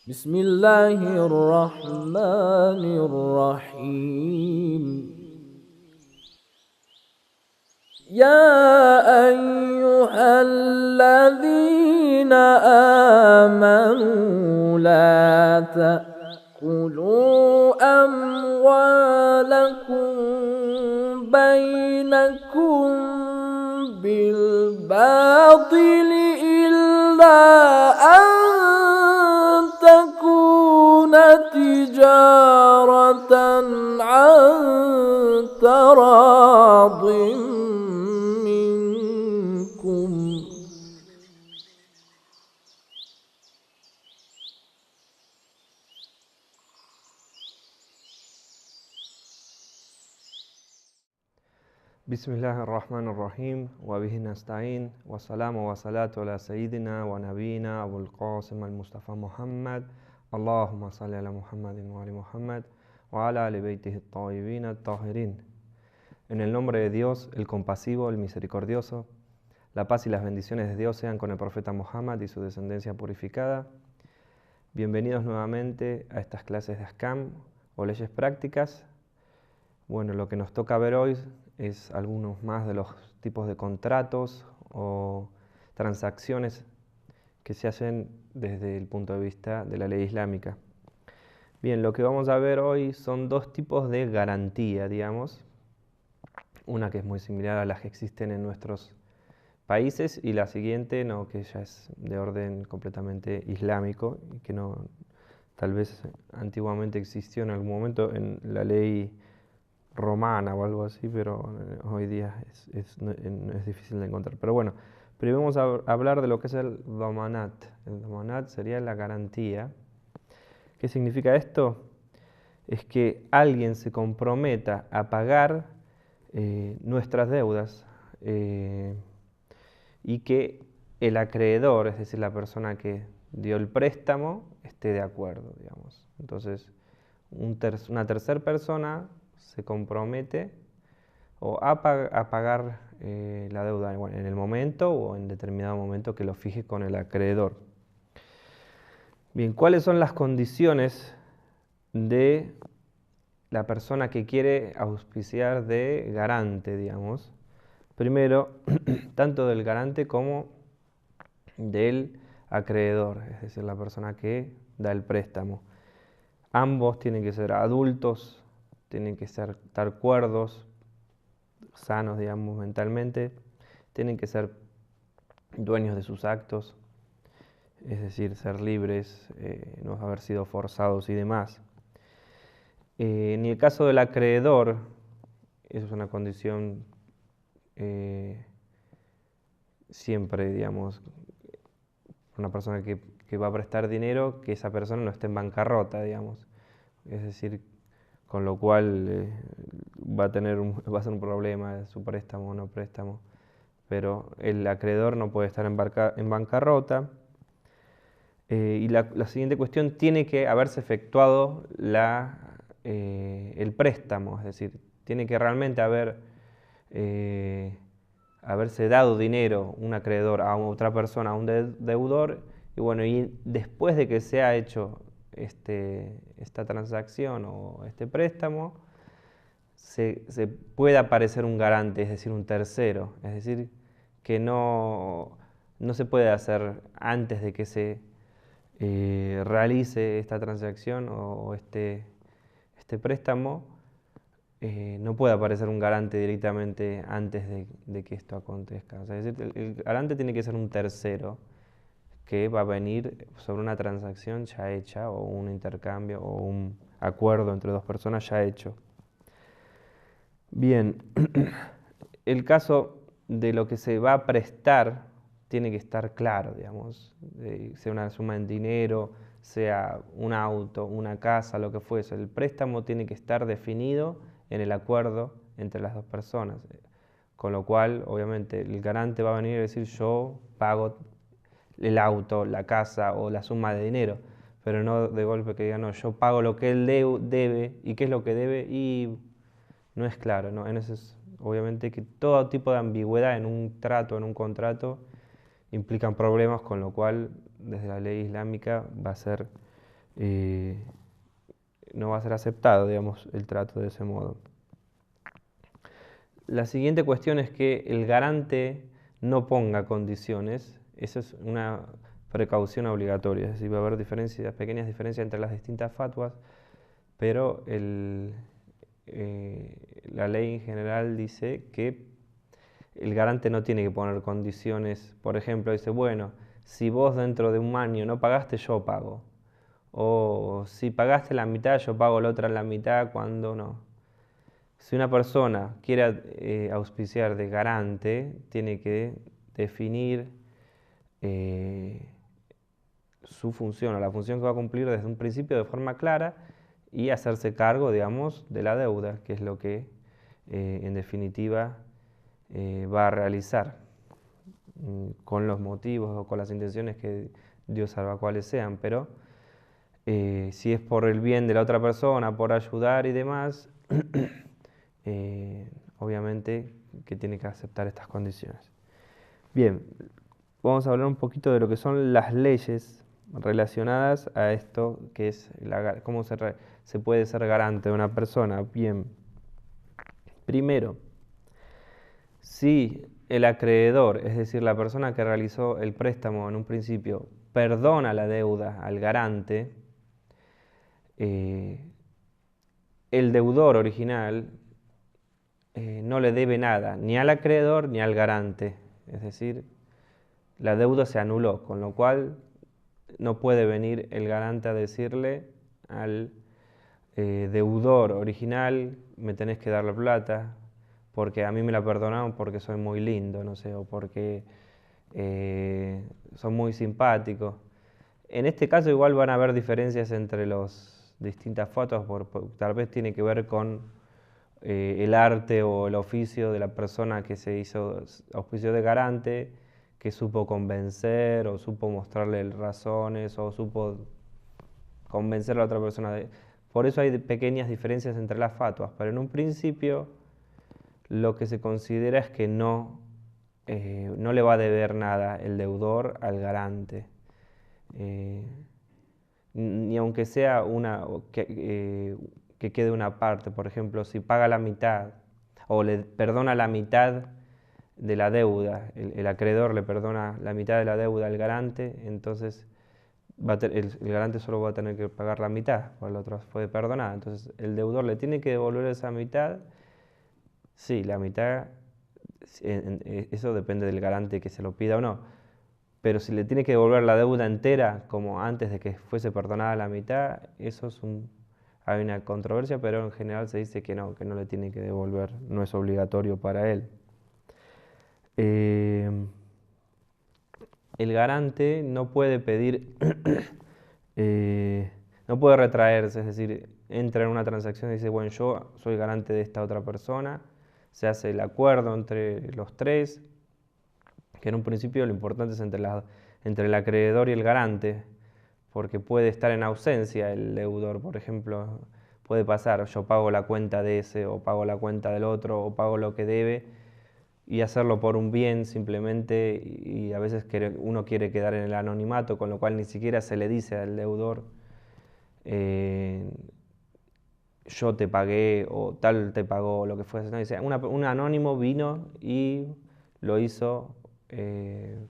بسم الله الرحمن الرحيم. يا أيها الذين آمنوا لا تأكلوا أموالكم بينكم بالباطل إلا أن تكون تجارة عن تراض منكم. بسم الله الرحمن الرحيم وبه نستعين والسلام والصلاة على سيدنا ونبينا أبو القاسم المصطفى محمد اللهم صل على محمد وآل محمد وعلى آل بيته الطيبين الطاهرين. En el nombre de Dios, el compasivo, el misericordioso, la paz y las bendiciones de Dios sean con el profeta Muhammad y su descendencia purificada. Bienvenidos nuevamente a estas clases de Ahkam o leyes prácticas. Bueno, lo que nos toca ver hoy es algunos más de los tipos de contratos o transacciones que se hacen desde el punto de vista de la ley islámica. Bien, lo que vamos a ver hoy son dos tipos de garantía, digamos. Una que es muy similar a las que existen en nuestros países y la siguiente no, que ya es de orden completamente islámico y que no, tal vez antiguamente existió en algún momento en la ley romana o algo así, pero hoy día es difícil de encontrar. Pero bueno, primero vamos a hablar de lo que es el damanat. El damanat sería la garantía. ¿Qué significa esto? Es que alguien se comprometa a pagar nuestras deudas y que el acreedor, es decir, la persona que dio el préstamo, esté de acuerdo, digamos. Entonces, una tercera persona se compromete a pagar la deuda en el momento o en determinado momento que lo fije con el acreedor. Bien, ¿cuáles son las condiciones de la persona que quiere auspiciar de garante, digamos? Primero, tanto del garante como del acreedor, es decir, la persona que da el préstamo. Ambos tienen que ser adultos, tienen que estar cuerdos, sanos, digamos, mentalmente, tienen que ser dueños de sus actos, es decir, ser libres, no haber sido forzados y demás. En el caso del acreedor, eso es una condición siempre, digamos, una persona que va a prestar dinero, que esa persona no esté en bancarrota, digamos. Es decir, con lo cual va a ser un problema su préstamo o no préstamo. Pero el acreedor no puede estar en bancarrota. Y la siguiente cuestión, tiene que haberse efectuado el préstamo, es decir, tiene que realmente haberse dado dinero un acreedor a otra persona, a un deudor, y bueno, y después de que se ha hecho esta transacción o este préstamo, se puede aparecer un garante, es decir, un tercero, es decir, que no se puede hacer antes de que se realice esta transacción o este préstamo, no puede aparecer un garante directamente antes de que esto acontezca. O sea, es decir, el garante tiene que ser un tercero que va a venir sobre una transacción ya hecha o un intercambio o un acuerdo entre dos personas ya hecho. Bien, el caso de lo que se va a prestar tiene que estar claro, digamos, sea una suma en dinero, sea un auto, una casa, lo que fuese. El préstamo tiene que estar definido en el acuerdo entre las dos personas, con lo cual, obviamente, el garante va a venir y decir yo pago el auto, la casa o la suma de dinero, pero no de golpe que diga no, yo pago lo que él debe. ¿Y qué es lo que debe? Y no es claro, ¿no? Obviamente que todo tipo de ambigüedad en un trato, en un contrato, implican problemas, con lo cual desde la ley islámica va a ser no va a ser aceptado, digamos, el trato de ese modo. La siguiente cuestión es que el garante no ponga condiciones. Esa es una precaución obligatoria, es decir, va a haber pequeñas diferencias entre las distintas fatwas, pero la ley en general dice que el garante no tiene que poner condiciones. Por ejemplo, dice, bueno, si vos dentro de un año no pagaste, yo pago. O si pagaste la mitad, yo pago la otra la mitad cuando no. Si una persona quiere auspiciar de garante, tiene que definir su función o la función que va a cumplir desde un principio de forma clara y hacerse cargo, digamos, de la deuda, que es lo que en definitiva va a realizar con los motivos o con las intenciones que Dios salva cuáles sean, pero si es por el bien de la otra persona, por ayudar y demás, obviamente que tiene que aceptar estas condiciones. Bien, vamos a hablar un poquito de lo que son las leyes relacionadas a esto, que es cómo se puede ser garante de una persona. Bien, primero, si el acreedor, es decir, la persona que realizó el préstamo en un principio, perdona la deuda al garante, el deudor original no le debe nada, ni al acreedor ni al garante. Es decir, la deuda se anuló, con lo cual no puede venir el garante a decirle al deudor original, me tenés que dar la plata, porque a mí me la perdonaron porque soy muy lindo, no sé, o porque son muy simpáticos. En este caso igual van a haber diferencias entre las distintas fotos, tal vez tiene que ver con el arte o el oficio de la persona que se hizo auspicio de garante, que supo convencer o supo mostrarle razones o supo convencer a la otra persona. Por eso hay pequeñas diferencias entre las fatuas, pero en un principio lo que se considera es que no le va a deber nada el deudor al garante. Ni aunque sea que quede una parte, por ejemplo, si paga la mitad o le perdona la mitad de la deuda, el acreedor le perdona la mitad de la deuda al garante, entonces el garante solo va a tener que pagar la mitad, porque la otra fue perdonada. Entonces el deudor le tiene que devolver esa mitad. Sí, la mitad, eso depende del garante que se lo pida o no. Pero si le tiene que devolver la deuda entera, como antes de que fuese perdonada la mitad, hay una controversia, pero en general se dice que no le tiene que devolver, no es obligatorio para él. El garante no puede pedir, no puede retraerse, es decir, entra en una transacción y dice, bueno, yo soy garante de esta otra persona, se hace el acuerdo entre los tres, que en un principio lo importante es entre el acreedor y el garante, porque puede estar en ausencia el deudor, por ejemplo, puede pasar, yo pago la cuenta de ese, o pago la cuenta del otro, o pago lo que debe, y hacerlo por un bien simplemente, y a veces uno quiere quedar en el anonimato, con lo cual ni siquiera se le dice al deudor, yo te pagué, o tal te pagó, o lo que fuese. No, dice, un anónimo vino y lo hizo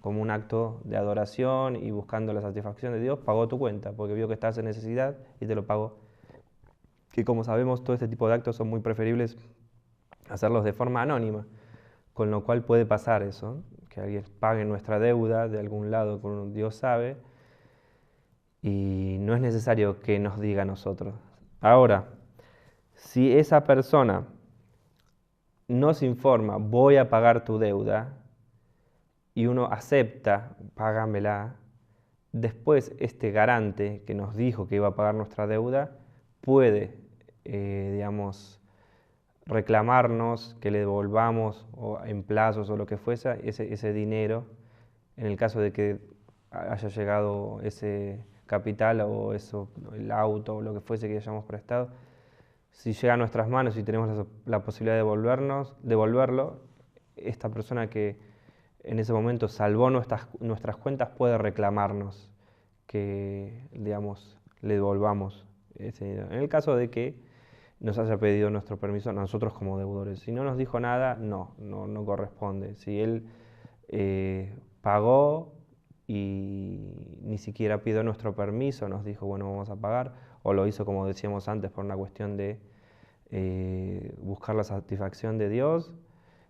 como un acto de adoración y buscando la satisfacción de Dios, pagó tu cuenta, porque vio que estás en necesidad y te lo pagó. Que como sabemos, todo este tipo de actos son muy preferibles hacerlos de forma anónima, con lo cual puede pasar eso, que alguien pague nuestra deuda de algún lado, con Dios sabe, y no es necesario que nos diga a nosotros. Ahora, si esa persona nos informa, voy a pagar tu deuda, y uno acepta, págamela, después este garante que nos dijo que iba a pagar nuestra deuda puede, digamos, reclamarnos que le devolvamos o en plazos o lo que fuese ese dinero, en el caso de que haya llegado ese capital o eso, el auto o lo que fuese que hayamos prestado. Si llega a nuestras manos y tenemos la posibilidad de devolverlo, esta persona que en ese momento salvó nuestras cuentas puede reclamarnos que, digamos, le devolvamos ese dinero. En el caso de que nos haya pedido nuestro permiso a nosotros como deudores. Si no nos dijo nada, no corresponde. Si él pagó y ni siquiera pidió nuestro permiso, nos dijo, bueno, vamos a pagar, o lo hizo como decíamos antes por una cuestión de buscar la satisfacción de Dios,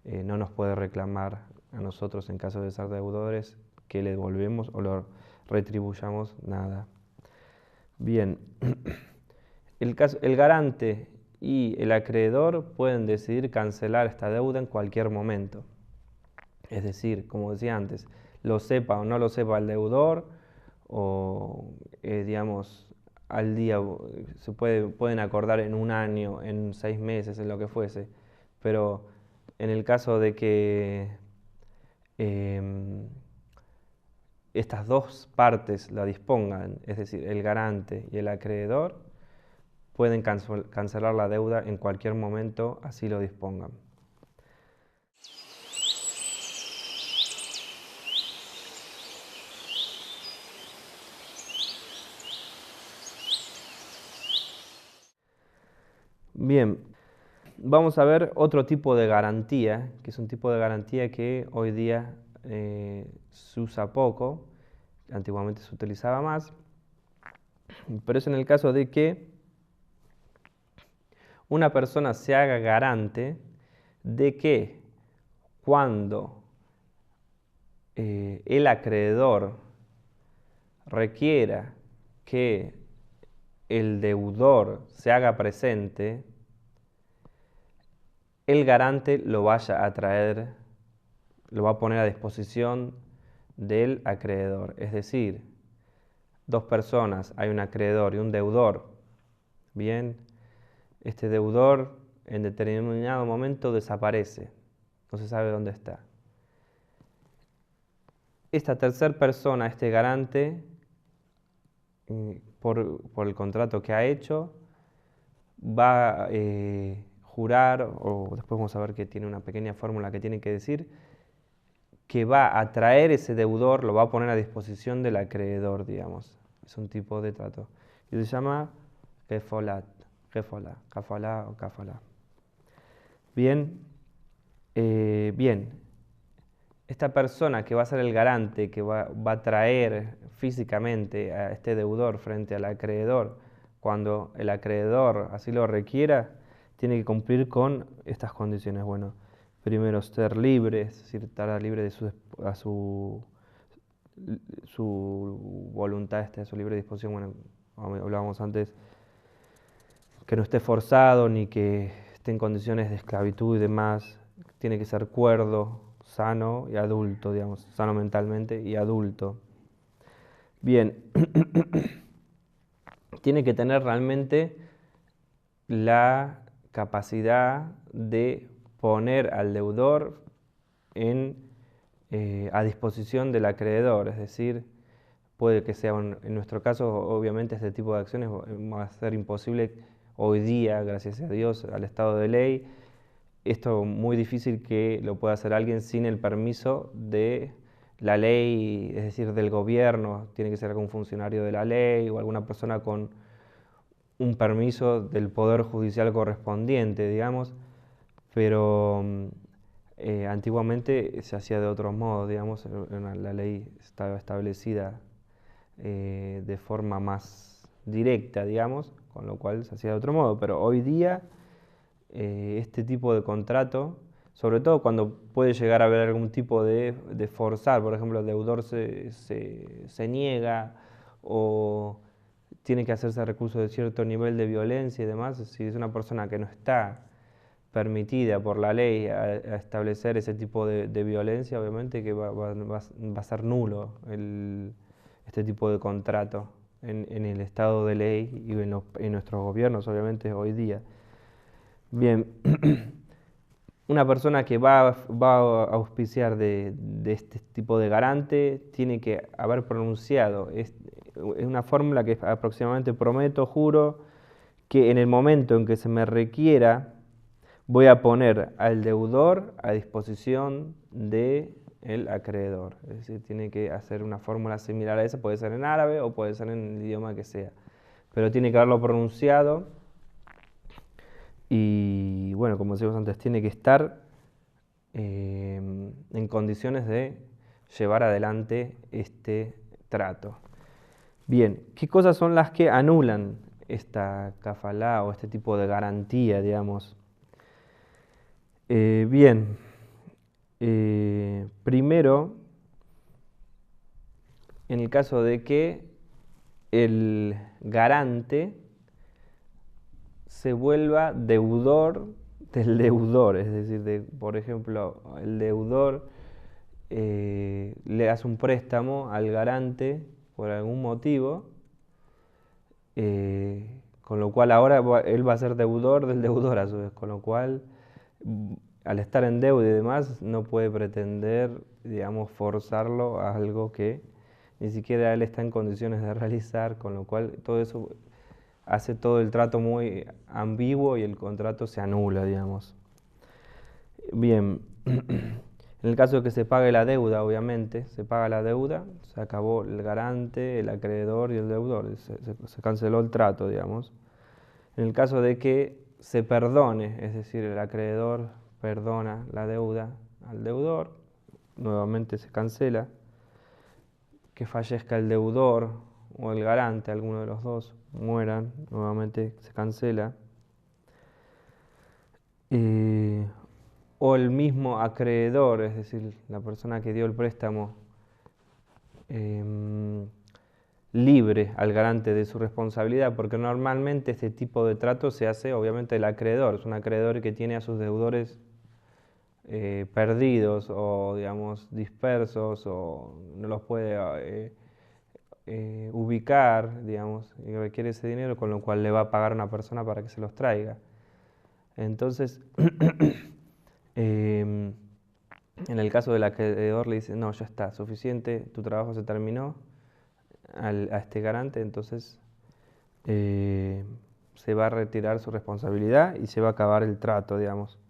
no nos puede reclamar a nosotros en caso de ser deudores que le devolvemos o lo retribuyamos nada. Bien, el garante y el acreedor pueden decidir cancelar esta deuda en cualquier momento. Es decir, como decía antes, lo sepa o no lo sepa el deudor, o digamos, al día pueden acordar en un año, en 6 meses, en lo que fuese, pero en el caso de que estas dos partes la dispongan, es decir, el garante y el acreedor, pueden cancelar la deuda en cualquier momento, así lo dispongan. Bien, vamos a ver otro tipo de garantía, que es un tipo de garantía que hoy día se usa poco, antiguamente se utilizaba más, pero es en el caso de que una persona se haga garante de que cuando el acreedor requiera que el deudor se haga presente, el garante lo vaya a traer, lo va a poner a disposición del acreedor. Es decir, dos personas, hay un acreedor y un deudor. Bien, este deudor en determinado momento desaparece, no se sabe dónde está. Esta tercera persona, este garante, por el contrato que ha hecho, va a jurar, o después vamos a ver que tiene una pequeña fórmula que tiene que decir, que va a traer ese deudor, lo va a poner a disposición del acreedor, digamos. Es un tipo de trato. Y se llama kefolat, kafalá o kafalá. Bien, bien. Esta persona que va a ser el garante, que va a traer físicamente a este deudor frente al acreedor, cuando el acreedor así lo requiera, tiene que cumplir con estas condiciones. Bueno, primero ser libre, es decir, estar libre de su voluntad, a su libre disposición. Bueno, hablábamos antes, que no esté forzado ni que esté en condiciones de esclavitud y demás. Tiene que ser cuerdo, sano y adulto, digamos, sano mentalmente y adulto. Bien, tiene que tener realmente la capacidad de poner al deudor a disposición del acreedor, es decir, puede que sea, en nuestro caso, obviamente este tipo de acciones va a ser imposible hoy día, gracias a Dios, al estado de ley. Esto muy difícil que lo pueda hacer alguien sin el permiso de la ley, es decir, del gobierno. Tiene que ser algún funcionario de la ley o alguna persona con un permiso del poder judicial correspondiente, digamos, pero antiguamente se hacía de otro modo, digamos, la ley estaba establecida de forma más directa, digamos, con lo cual se hacía de otro modo, pero hoy día este tipo de contrato, sobre todo cuando puede llegar a haber algún tipo de forzar, por ejemplo, el deudor se niega o tiene que hacerse recurso de cierto nivel de violencia y demás, si es una persona que no está permitida por la ley a establecer ese tipo de violencia, obviamente que va a ser nulo este tipo de contrato en el estado de ley y en nuestros gobiernos, obviamente, hoy día. Bien, una persona que va a auspiciar de este tipo de garante tiene que haber pronunciado, es una fórmula que aproximadamente prometo, juro, que en el momento en que se me requiera, voy a poner al deudor a disposición del acreedor. Es decir, tiene que hacer una fórmula similar a esa, puede ser en árabe o puede ser en el idioma que sea. pero tiene que haberlo pronunciado y, bueno, como decíamos antes, tiene que estar en condiciones de llevar adelante este trato. Bien, ¿qué cosas son las que anulan esta kafalá o este tipo de garantía, digamos? Bien, primero, en el caso de que el garante se vuelva deudor del deudor, es decir, por ejemplo, el deudor le hace un préstamo al garante por algún motivo, con lo cual ahora él va a ser deudor del deudor a su vez, con lo cual al estar en deuda y demás no puede pretender, digamos, forzarlo a algo que ni siquiera él está en condiciones de realizar, con lo cual todo eso hace todo el trato muy ambiguo y el contrato se anula, digamos. Bien, en el caso de que se pague la deuda, obviamente, se paga la deuda, se acabó el garante, el acreedor y el deudor, se canceló el trato, digamos. En el caso de que se perdone, es decir, el acreedor perdona la deuda al deudor, nuevamente se cancela. Que fallezca el deudor o el garante, alguno de los dos, mueran, nuevamente se cancela. O el mismo acreedor, es decir, la persona que dio el préstamo, libre al garante de su responsabilidad, porque normalmente este tipo de trato se hace, obviamente, el acreedor. Es un acreedor que tiene a sus deudores perdidos o, digamos, dispersos o no los puede ubicar, digamos, y requiere ese dinero, con lo cual le va a pagar a una persona para que se los traiga. Entonces, en el caso del acreedor le dice, no, ya está, suficiente, tu trabajo se terminó, a este garante, entonces se va a retirar su responsabilidad y se va a acabar el trato, digamos.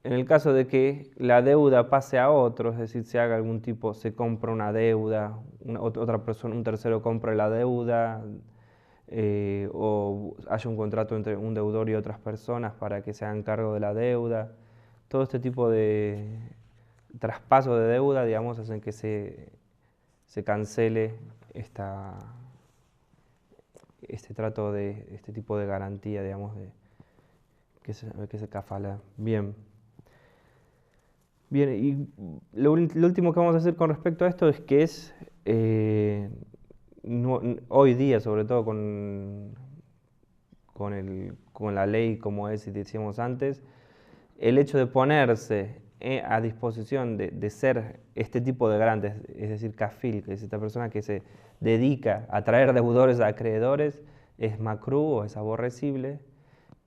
En el caso de que la deuda pase a otro, es decir, se haga algún tipo, se compra una deuda, otra persona, un tercero compra la deuda, o haya un contrato entre un deudor y otras personas para que se hagan cargo de la deuda, todo este tipo de traspaso de deuda, digamos, hacen que se cancele este trato de este tipo de garantía, digamos, que se kafala. Bien. Bien, y lo último que vamos a hacer con respecto a esto es que hoy día, sobre todo con la ley como es, y decíamos antes, el hecho de ponerse a disposición de ser este tipo de garantes, es decir, kafil, que es esta persona que se dedica a traer deudores a acreedores, es makruh o es aborrecible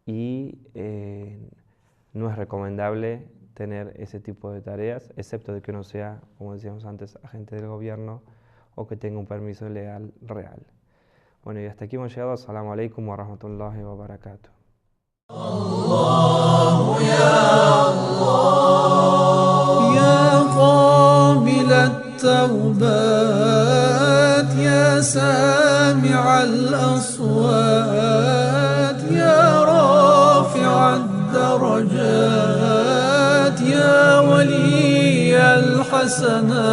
y no es recomendable tener ese tipo de tareas, excepto de que uno sea, como decíamos antes, agente del gobierno o que tenga un permiso legal real. Bueno, y hasta aquí hemos llegado. Assalamu alaikum wa rahmatullahi wa barakatuh. الله يا الله يا قابل التوبات يا سامع الأصوات يا رافع الدرجات يا ولي الحسنات